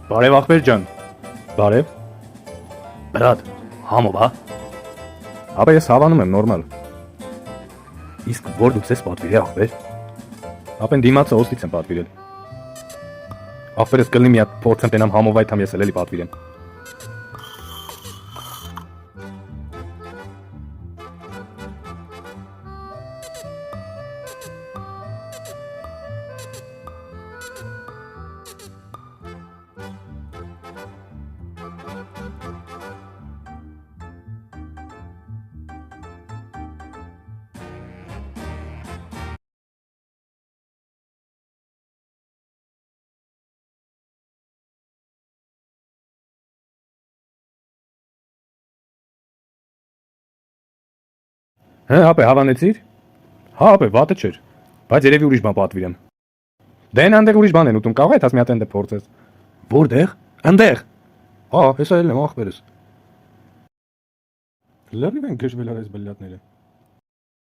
Բարև ախպեր ջան։ Բարև։ Բրատ, համով հա։ Ապա ես հավանում եմ նորմալ։ Իսկ որ դուք ես պատվիրի ախպեր։ Ապեն դիմացը ոստից եմ պատվիրել։ Ախպերս կլինի մի հատ փորձեմ տենամ համով այդ համ ես էլի պատվիրեմ։ Հա, ապե հավանեցիր։ Հա, ապե վատը չէր։ Բայց երևի ուրիշ բան պատվիրեմ։ Դե այնտեղ ուրիշ բան են ուտում, կարող է դաս մի հատ այնտեղ փորձես։ Որտեղ։ Այնտեղ։ Հա, հեսա էլ եմ ախպերս։ Լրիվ են գժվել արես բլյատները։